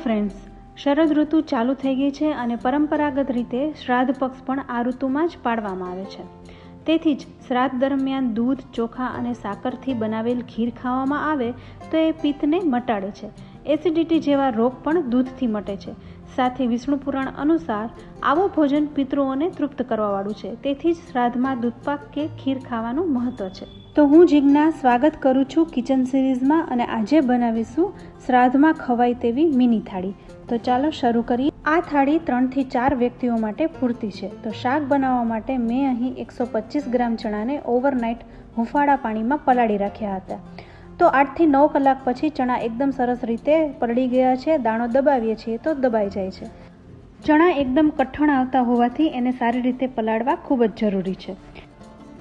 Friends, શરદ ઋતુ ચાલુ થઈ ગઈ છે અને પરંપરાગત રીતે શ્રાદ્ધ પક્ષ પણ આ ઋતુમાં જ પાડવામાં આવે છે. તેથી જ શ્રાદ્ધ દરમિયાન દૂધ, ચોખા અને સાકરથી બનાવેલ ખીર ખાવામાં આવે તો એ પિત્તને મટાડે છે. એસિડિટી જેવા રોગ પણ દૂધથી મટે છે. સાથે વિષ્ણુ પુરાણ અનુસાર આવું ભોજન પિતૃઓને તૃપ્ત કરવાવાળું છે. તેથી જ શ્રાદ્ધમાં દૂધપાક કે ખીર ખાવાનું મહત્વ છે. તો હું જિજ્ઞા સ્વાગત કરું છું કિચન સિરીઝમાં અને આજે બનાવીશું શ્રાદ્ધમાં ખવાય તેવી મિની થાળી. તો ચાલો શરૂ કરીએ. આ થાળી 3 થી 4 વ્યક્તિઓ માટે પૂરતી છે. તો શાક બનાવવા માટે મેં અહીં 125 ગ્રામ ચણાને ઓવરનાઇટ હુંફાળા પાણીમાં પલાળી રાખ્યા હતા. તો 8 થી 9 કલાક પછી ચણા એકદમ સરસ રીતે પલળી ગયા છે. દાણો દબાવીએ છીએ તો દબાઈ જાય છે. ચણા એકદમ કઠણ આવતા હોવાથી એને સારી રીતે પલાળવા ખૂબ જ જરૂરી છે.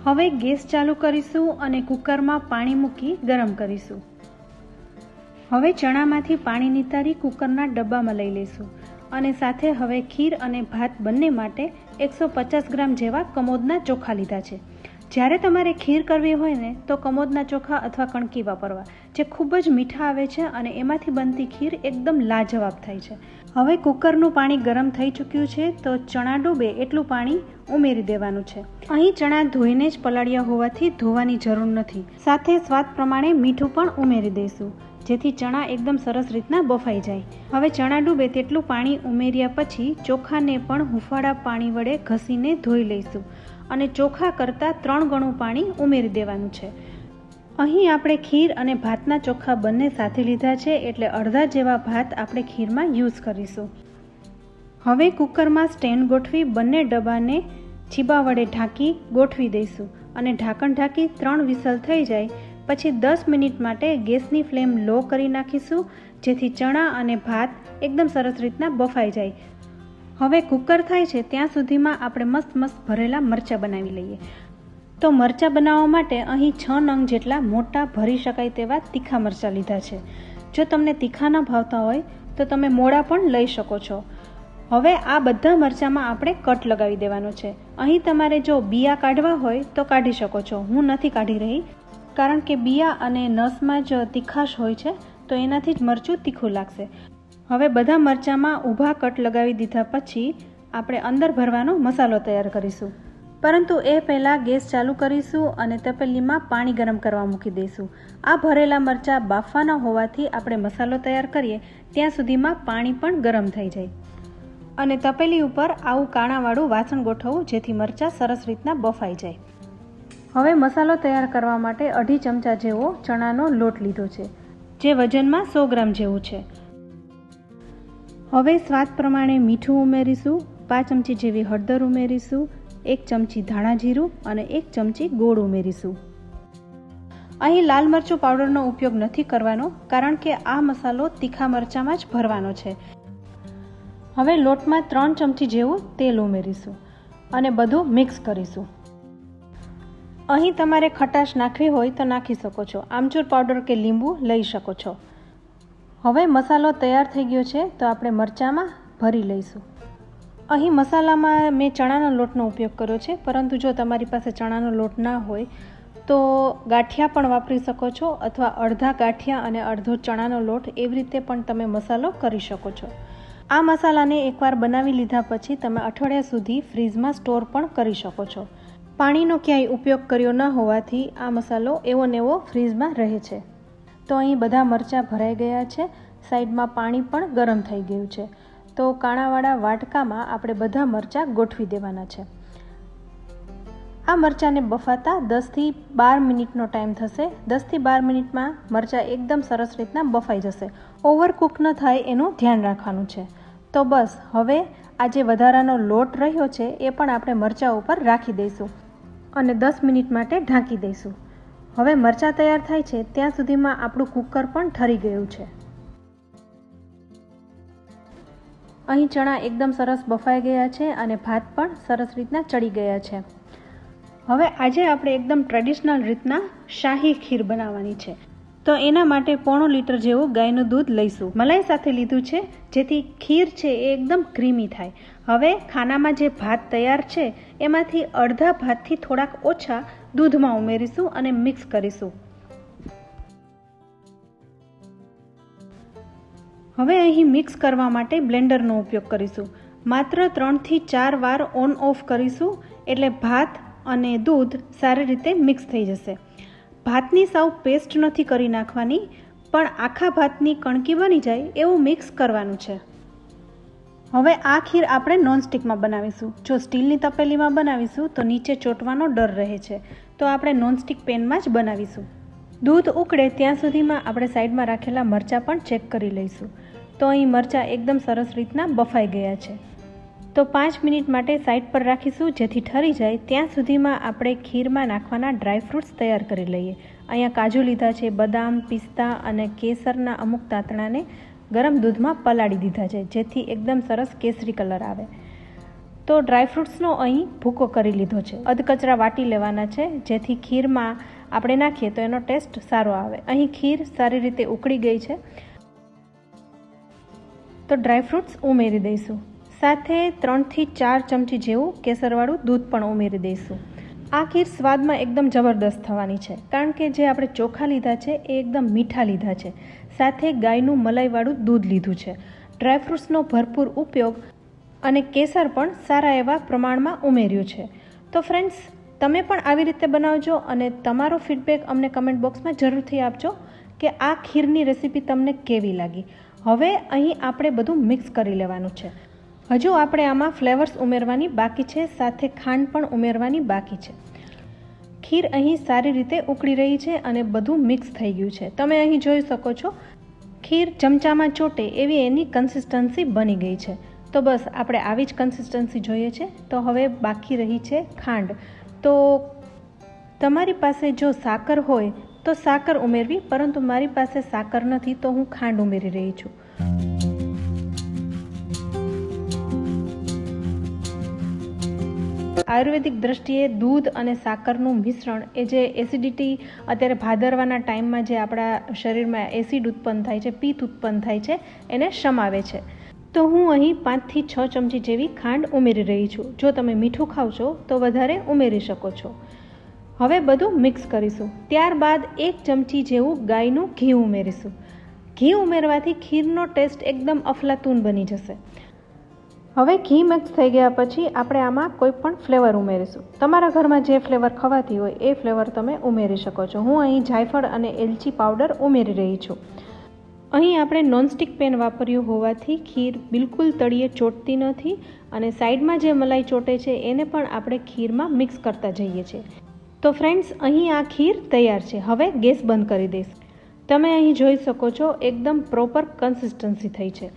હવે ગેસ ચાલુ કરીશું અને કુકરમાં પાણી મૂકી ગરમ કરીશું. હવે ચણામાંથી પાણી નિતારી કુકરના ડબ્બામાં લઈ લઈશું અને સાથે હવે ખીર અને ભાત બંને માટે 150 ગ્રામ જેવા કમોદના ચોખા લીધા છે. જ્યારે તમારે ખીર કરવી હોય ને તો કમોદના ચોખા અથવા કણકી વાપરવા, જે ખૂબ જ મીઠા આવે છે અને એમાંથી બનતી ખીર એકદમ લાજવાબ થાય છે. હવે કુકરનું પાણી ગરમ થઈ ચૂક્યું છે તો ચણા ડૂબે એટલું પાણી ઉમેરી દેવાનું છે. અહીં ચણા ધોઈને જ પલાળ્યા હોવાથી ધોવાની જરૂર નથી. સાથે સ્વાદ પ્રમાણે મીઠું પણ ઉમેરી દઈશું જેથી ચણા એકદમ સરસ રીતના બફાઈ જાય. હવે ચણા ડૂબે તેટલું પાણી ઉમેર્યા પછી ચોખાને પણ હુંફાળા પાણી વડે ઘસીને ધોઈ લઈશું અને ચોખા કરતાં 3 ગણું પાણી ઉમેરી દેવાનું છે. અહીં આપણે ખીર અને ભાતના ચોખા બંને સાથે લીધા છે એટલે અડધા જેવા ભાત આપણે ખીરમાં યુઝ કરીશું. હવે કુકરમાં સ્ટેન્ડ ગોઠવી બંને ડબ્બાને છીબા વડે ઢાંકી ગોઠવી દઈશું અને ઢાંકણ ઢાંકી 3 વિસલ થઈ જાય પછી 10 મિનિટ માટે ગેસની ફ્લેમ લો કરી નાખીશું જેથી ચણા અને ભાત એકદમ સરસ રીતના બફાઈ જાય. હવે કુકર થાય છે ત્યાં સુધીમાં આપણે મસ્ત ભરેલા મરચા બનાવી લઈએ. તો મરચાં બનાવવા માટે અહીં 6 નંગ જેટલા મોટા ભરી શકાય તેવા તીખા મરચાં લીધા છે. જો તમને તીખા ન ભાવતા હોય તો તમે મોડા પણ લઈ શકો છો. હવે આ બધા મરચાંમાં આપણે કટ લગાવી દેવાનો છે. અહીં તમારે જો બિયા કાઢવા હોય તો કાઢી શકો છો. હું નથી કાઢી રહી કારણ કે બિયા અને નસમાં જ તીખાશ હોય છે તો એનાથી જ મરચું તીખું લાગશે. હવે બધા મરચાંમાં ઊભા કટ લગાવી દીધા પછી આપણે અંદર ભરવાનો મસાલો તૈયાર કરીશું. પરંતુ એ પહેલાં ગેસ ચાલુ કરીશું અને તપેલીમાં પાણી ગરમ કરવા મૂકી દઈશું. આ ભરેલા મરચાં બાફવાના હોવાથી આપણે મસાલો તૈયાર કરીએ ત્યાં સુધીમાં પાણી પણ ગરમ થઈ જાય અને તપેલી ઉપર આવું કાણાવાળું વાસણ ગોઠવવું જેથી મરચાં સરસ રીતના બફાઈ જાય. હવે મસાલો તૈયાર કરવા માટે 2.5 ચમચા જેવો ચણાનો લોટ લીધો છે જે વજનમાં 100 ગ્રામ જેવું છે. હવે સ્વાદ પ્રમાણે મીઠું ઉમેરીશું, 5 ચમચી જેવી હળદર ઉમેરીશું, 1 ચમચી ધાણા જીરું અને 1 ચમચી ગોળ ઉમેરીશું. અહીં લાલ મરચું પાવડરનો ઉપયોગ નથી કરવાનો કારણ કે આ મસાલો તીખા મરચાંમાં જ ભરવાનો છે. હવે લોટમાં 3 ચમચી જેવું તેલ ઉમેરીશું અને બધું મિક્સ કરીશું. અહીં તમારે ખટાશ નાખવી હોય તો નાખી શકો છો. આમચૂર પાવડર કે લીંબુ લઈ શકો છો. હવે મસાલો તૈયાર થઈ ગયો છે તો આપણે મરચાંમાં ભરી લઈશું. અહીં મસાલામાં મેં ચણાના લોટનો ઉપયોગ કર્યો છે, પરંતુ જો તમારી પાસે ચણાનો લોટ ના હોય તો ગાંઠિયા પણ વાપરી શકો છો અથવા અડધા ગાંઠિયા અને અડધો ચણાનો લોટ એવી રીતે પણ તમે મસાલો કરી શકો છો. આ મસાલાને એકવાર બનાવી લીધા પછી તમે અઠવાડિયા સુધી ફ્રીજમાં સ્ટોર પણ કરી શકો છો. પાણીનો ક્યાંય ઉપયોગ કર્યો ન હોવાથી આ મસાલો એવો ને એવો ફ્રીજમાં રહે છે. તો અહીં બધા મરચાં ભરાઈ ગયા છે. સાઈડમાં પાણી પણ ગરમ થઈ ગયું છે. તો કાણાવાળા વાટકામાં આપણે બધા મરચાં ગોઠવી દેવાના છે. આ મરચાંને બફાતા 10 થી 12 મિનિટનો ટાઈમ થશે. 10 થી 12 મિનિટમાં મરચાં એકદમ સરસ રીતના બફાઈ જશે. ઓવરકુક ન થાય એનું ધ્યાન રાખવાનું છે. તો બસ હવે આ જે વધારાનો લોટ રહ્યો છે એ પણ આપણે મરચાં ઉપર રાખી દઈશું અને 10 મિનિટ માટે ઢાંકી દઈશું. હવે મરચાં તૈયાર થાય છે ત્યાં સુધીમાં આપણું કુકર પણ ઠરી ગયું છે. અહીં ચણા એકદમ સરસ બફાઈ ગયા છે અને ભાત પણ સરસ રીતના ચડી ગયા છે. હવે આજે આપણે એકદમ ટ્રેડિશનલ રીતના શાહી ખીર બનાવવાની છે. તો એના માટે 1.5 લીટર જેવું ગાયનું દૂધ લઈશું. મલાઈ સાથે લીધું છે જેથી ખીર છે એ એકદમ ક્રીમી થાય. હવે ખાનામાં જે ભાત તૈયાર છે એમાંથી અડધા ભાતથી થોડાક ઓછા દૂધમાં ઉમેરીશું અને મિક્સ કરીશું. હવે અહીં મિક્સ કરવા માટે બ્લેન્ડરનો ઉપયોગ કરીશું. માત્ર 3 થી 4 વાર ઓન ઓફ કરીશું એટલે ભાત અને દૂધ સારી રીતે મિક્સ થઈ જશે. ભાતની સાવ પેસ્ટ નથી કરી નાખવાની, પણ આખા ભાતની કણકી બની જાય એવું મિક્સ કરવાનું છે. હવે આ ખીર આપણે નોનસ્ટિકમાં બનાવીશું. જો સ્ટીલની તપેલીમાં બનાવીશું તો નીચે ચોંટવાનો ડર રહે છે, તો આપણે નોનસ્ટિક પેનમાં જ બનાવીશું. દૂધ ઉકળે ત્યાં સુધીમાં આપણે સાઈડમાં રાખેલા મરચાં પણ ચેક કરી લઈશું. તો અહીં મરચાં એકદમ સરસ રીતના બફાઈ ગયા છે. તો 5 મિનિટ માટે સાઈડ પર રાખીશું, જેથી ઠરી જાય. ત્યાં સુધીમાં આપણે ખીરમાં નાખવાના ડ્રાયફ્રૂટ્સ તૈયાર કરી લઈએ. અહીંયા કાજુ લીધા છે, બદામ, પિસ્તા અને કેસરના અમુક તાંતણાને ગરમ દૂધમાં પલાળી દીધા છે, જેથી એકદમ સરસ કેસરી કલર આવે. તો ડ્રાયફ્રૂટ્સનો અહીં ભૂકો કરી લીધો છે. અધકચરા વાટી લેવાના છે, જેથી ખીરમાં આપણે નાખીએ તો એનો ટેસ્ટ સારો આવે. અહીં ખીર સારી રીતે ઉકળી ગઈ છે, તો ડ્રાયફ્રૂટ્સ ઉમેરી દઈશું. સાથે 3 થી 4 ચમચી જેવું કેસરવાળું દૂધ પણ ઉમેરી દઈશું. આ ખીર સ્વાદમાં એકદમ જબરદસ્ત થવાની છે, કારણ કે જે આપણે ચોખા લીધા છે એ એકદમ મીઠા લીધા છે. સાથે ગાયનું મલાઈવાળું દૂધ લીધું છે. ડ્રાયફ્રૂટ્સનો ભરપૂર ઉપયોગ અને કેસર પણ સારા એવા પ્રમાણમાં ઉમેર્યું છે. તો ફ્રેન્ડ્સ, તમે પણ આવી રીતે બનાવજો અને તમારો ફીડબેક અમને કમેન્ટ બોક્સમાં જરૂરથી આપજો કે આ ખીરની રેસીપી તમને કેવી લાગી. હવે અહીં આપણે બધું મિક્સ કરી લેવાનું છે. હજુ આપણે આમાં ફ્લેવર્સ ઉમેરવાની બાકી છે, સાથે ખાંડ પણ ઉમેરવાની બાકી છે. ખીર અહીં સારી રીતે ઉકળી રહી છે અને બધું મિક્સ થઈ ગયું છે. તમે અહીં જોઈ શકો છો, ખીર ચમચામાં ચોટે એવી એની કન્સિસ્ટન્સી બની ગઈ છે. તો બસ આપણે આવી જ કન્સિસ્ટન્સી જોઈએ છે. તો હવે બાકી રહી છે ખાંડ. તો તમારી પાસે જો સાકર હોય તો સાકર ઉમેરવી, પરંતુ મારી પાસે સાકર નથી તો હું ખાંડ ઉમેરી રહી છું. આયુર્વેદિક દ્રષ્ટિએ દૂધ અને સાકરનું મિશ્રણ એ જે એસિડિટી અત્યારે ભાદરવાના ટાઈમમાં જે આપણા શરીરમાં એસિડ ઉત્પન્ન થાય છે, પિત્ત ઉત્પન્ન થાય છે, એને શમાવે છે. તો હું અહીં 5 થી 6 ચમચી જેવી ખાંડ ઉમેરી રહી છું. જો તમે મીઠું ખાવ છો તો વધારે ઉમેરી શકો છો. હવે બધું મિક્સ કરીશું. ત્યારબાદ 1 ચમચી જેવું ગાયનું ઘી ઉમેરીશું. ઘી ઉમેરવાથી ખીરનો ટેસ્ટ એકદમ અફલાતૂન બની જશે. હવે ઘી મિક્સ થઈ ગયા પછી આપણે આમાં કોઈ પણ ફ્લેવર ઉમેરીશું. તમારા ઘરમાં જે ફ્લેવર ખવાતી હોય એ ફ્લેવર તમે ઉમેરી શકો છો. હું અહીં જાયફળ અને એલચી પાવડર ઉમેરી રહી છું. અહીં આપણે નોનસ્ટિક પેન વાપર્યું હોવાથી ખીર બિલકુલ તળિયે ચોટતી નથી અને સાઈડમાં જે મલાઈ ચોટે છે એને પણ આપણે ખીરમાં મિક્સ કરતા જઈએ છીએ. તો ફ્રેન્ડ્સ, અહીં આ ખીર તૈયાર છે. હવે ગેસ બંધ કરી દઈશ. તમે અહીં જોઈ શકો છો એકદમ પ્રોપર કન્સિસ્ટન્સી થઈ છે.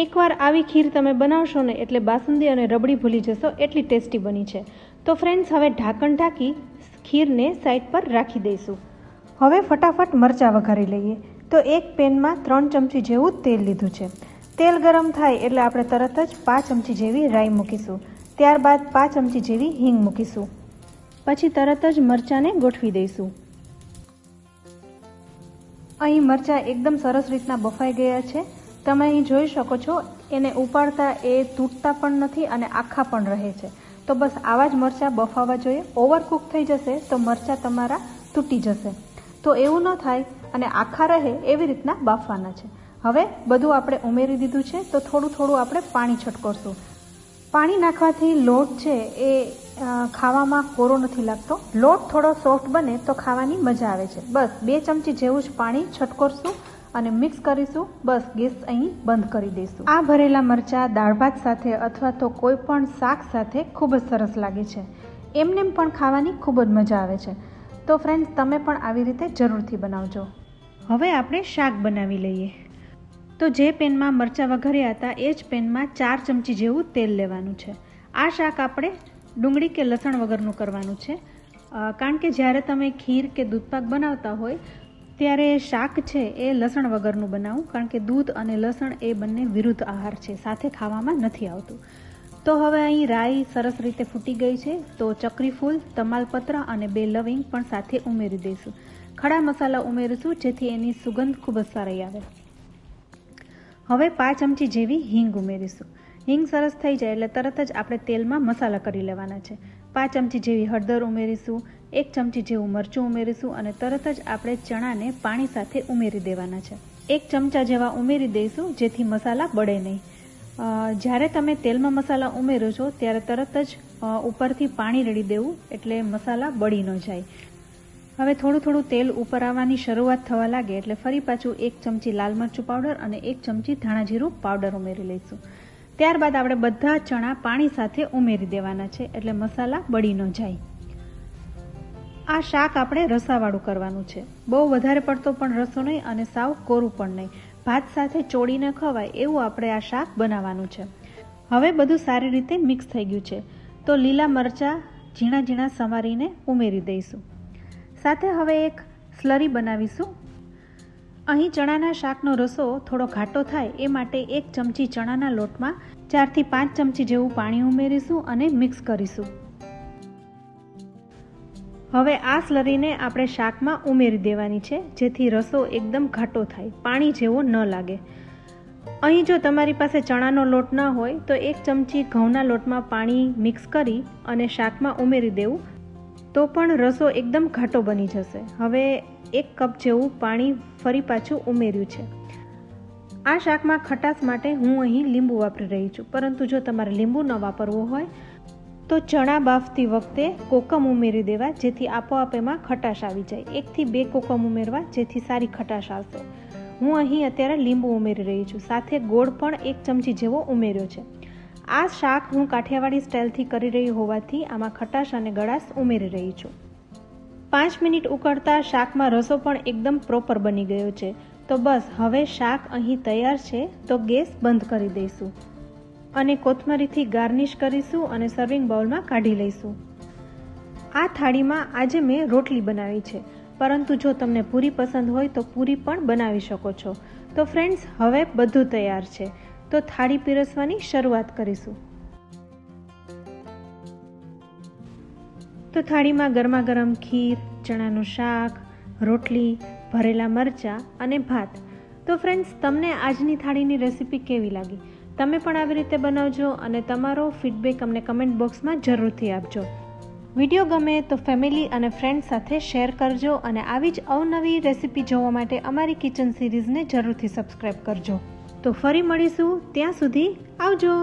એકવાર આવી ખીર તમે બનાવશો ને એટલે બાસુંદી અને રબડી ભૂલી જશો, એટલી ટેસ્ટી બની છે. તો ફ્રેન્ડ્સ, હવે ઢાંકણ ઢાંકી ખીરને સાઈડ પર રાખી દઈશું. હવે ફટાફટ મરચાં વઘારી લઈએ. તો એક પેનમાં 3 ચમચી જેવું તેલ લીધું છે. તેલ ગરમ થાય એટલે આપણે તરત જ 5 ચમચી જેવી રાઈ મૂકીશું. ત્યારબાદ 5 ચમચી જેવી હિંગ મૂકીશું. પછી તરત જ મરચાંને ગોઠવી દઈશું. અહીં મરચાં એકદમ સરસ રીતના બફાઈ ગયા છે. તમે અહીં જોઈ શકો છો, એને ઉપાડતા એ તૂટતા પણ નથી અને આખા પણ રહે છે. તો બસ આવા જ મરચાં બફાવા જોઈએ. ઓવરકુક થઈ જશે તો મરચાં તમારા તૂટી જશે. તો એવું ન થાય અને આખા રહે એવી રીતના બાફવાના છે. હવે બધું આપણે ઉમેરી દીધું છે. તો થોડું થોડું આપણે પાણી છટકોરશું. પાણી નાખવાથી લોટ છે એ ખાવામાં કોરો નથી લાગતો. લોટ થોડો સોફ્ટ બને તો ખાવાની મજા આવે છે. બસ 2 ચમચી જેવું જ પાણી છટકોરશું અને મિક્સ કરીશું. બસ ગેસ અહીં બંધ કરી દઈશું. આ ભરેલા મરચાં દાળ ભાત સાથે અથવા તો કોઈ પણ શાક સાથે ખૂબ જ સરસ લાગે છે. એમને પણ ખાવાની ખૂબ જ મજા આવે છે. તો ફ્રેન્ડ્સ, તમે પણ આવી રીતે જરૂરથી બનાવજો. હવે આપણે શાક બનાવી લઈએ. તો જે પેનમાં મરચાં વઘાર્યા હતા એ જ પેનમાં 4 ચમચી જેવું તેલ લેવાનું છે. આ શાક આપણે ડુંગળી કે લસણ વગરનું કરવાનું છે, કારણ કે જ્યારે તમે ખીર કે દૂધપાક બનાવતા હોય ત્યારે શાક છે એ લસણ વગરનું બનાવું, કારણ કે દૂધ અને લસણ એ બંને વિરુદ્ધ આહાર છે, સાથે ખાવામાં નથી આવતું. તો હવે અહીં રાઈ સરસ રીતે ફૂટી ગઈ છે. તો ચકરી ફૂલ, તમાલપત્ર અને 2 લવિંગ પણ સાથે ઉમેરી દઈશું. ખડા મસાલા ઉમેરીશું જેથી એની સુગંધ ખૂબ જ સારી આવે. હવે 5 ચમચી જેવી હિંગ ઉમેરીશું. હિંગ સરસ થઈ જાય એટલે તરત જ આપણે તેલમાં મસાલા કરી લેવાના છે. 5 ચમચી જેવી હળદર ઉમેરીશું. 1 ચમચી જેવું મરચું ઉમેરીશું અને તરત જ આપણે ચણાને પાણી સાથે ઉમેરી દેવાના છે. 1 ચમચા જેવા ઉમેરી દઈશું, જેથી મસાલા બળે નહીં. જ્યારે તમે તેલમાં મસાલા ઉમેરો છો ત્યારે તરત જ ઉપરથી પાણી રેડી દેવું, એટલે મસાલા બળી ન જાય. હવે થોડું તેલ ઉપર આવવાની શરૂઆત થવા લાગે એટલે ફરી પાછું 1 ચમચી લાલ મરચું પાવડર અને 1 ચમચી ધાણા જીરું પાવડર ઉમેરી લઈશું. ત્યારબાદ આપણે બધા ચણા પાણી સાથે ઉમેરી દેવાના છે, એટલે મસાલા બળી ન જાય. આ શાક આપણે રસાવાળું કરવાનું છે. બહુ વધારે પડતો પણ રસો નહીં અને સાવ કોરું પણ નહીં. ભાત સાથે ચોળીને ખવાય એવું આપણે આ શાક બનાવવાનું છે. હવે બધું સારી રીતે મિક્સ થઈ ગયું છે, તો લીલા મરચાં ઝીણા ઝીણા સમારીને ઉમેરી દઈશું. સાથે હવે એક સ્લરી બનાવીશું. અહીં ચણાના શાકનો રસો થોડો ઘાટો થાય એ માટે 1 ચમચી ચણાના લોટમાં 4 થી 5 ચમચી જેવું પાણી ઉમેરીશું અને મિક્સ કરીશું. હવે આ સ્લરીને આપણે શાકમાં ઉમેરી દેવાની છે, જેથી રસો એકદમ ઘાટો થાય, પાણી જેવો ન લાગે. અહીં જો તમારી પાસે ચણાનો લોટ ન હોય તો 1 ચમચી ઘઉંના લોટમાં પાણી મિક્સ કરી અને શાકમાં ઉમેરી દેવું, તો પણ રસો એકદમ ઘાટો બની જશે. હવે 1 કપ જેવું પાણી ફરી પાછું ઉમેર્યું છે. આ શાકમાં ખટાશ માટે હું અહીં લીંબુ વાપરી રહી છું, પરંતુ જો તમારે લીંબુ ન વાપરવું હોય તો ચણા બાફતી વખતે કોકમ ઉમેરી દેવા, જેથી આપોઆપ એમાં ખટાશ આવી જાય. 1 થી 2 કોકમ ઉમેરવા, જેથી સારી ખટાશ આવશે. હું અહીં અત્યારે લીંબુ ઉમેરી રહી છું. સાથે ગોળ પણ 1 ચમચી જેવો ઉમેર્યો છે. આ શાક હું કાઠિયાવાડી સ્ટાઇલથી કરી રહી હોવાથી આમાં ખટાશ અને ગળાશ ઉમેરી રહી છું. 5 મિનિટ ઉકળતા શાકમાં રસો પણ એકદમ પ્રોપર બની ગયો છે. તો બસ હવે શાક અહીં તૈયાર છે, તો ગેસ બંધ કરી દઈશું અને કોથમરીથી ગાર્નિશ કરીશું અને સર્વિંગ બાઉલમાં કાઢી લઈશું. આ થાળીમાં આજે મેં રોટલી બનાવી છે, પરંતુ જો તમને પૂરી પસંદ હોય તો પૂરી પણ બનાવી શકો છો. તો ફ્રેન્ડ્સ, હવે બધું તૈયાર છે, તો થાળી પીરસવાની શરૂઆત કરીશું. તો થાળીમાં ગરમા ગરમ ખીર, ચણાનું શાક, રોટલી, ભરેલા મરચાં અને ભાત. તો ફ્રેન્ડ્સ, તમને આજની થાળીની રેસીપી કેવી લાગી? તમે પણ આવી રીતે બનાવજો અને તમારો ફીડબેક અમને કમેન્ટ બોક્સમાં જરૂરથી આપજો. વિડીયો ગમે તો ફેમિલી અને ફ્રેન્ડ્સ સાથે શેર કરજો અને આવી જ અવનવી રેસીપી જોવા માટે અમારી કિચન સિરીઝને જરૂરથી સબસ્ક્રાઈબ કરજો. તો ફરી મળીશું, ત્યાં સુધી આવજો.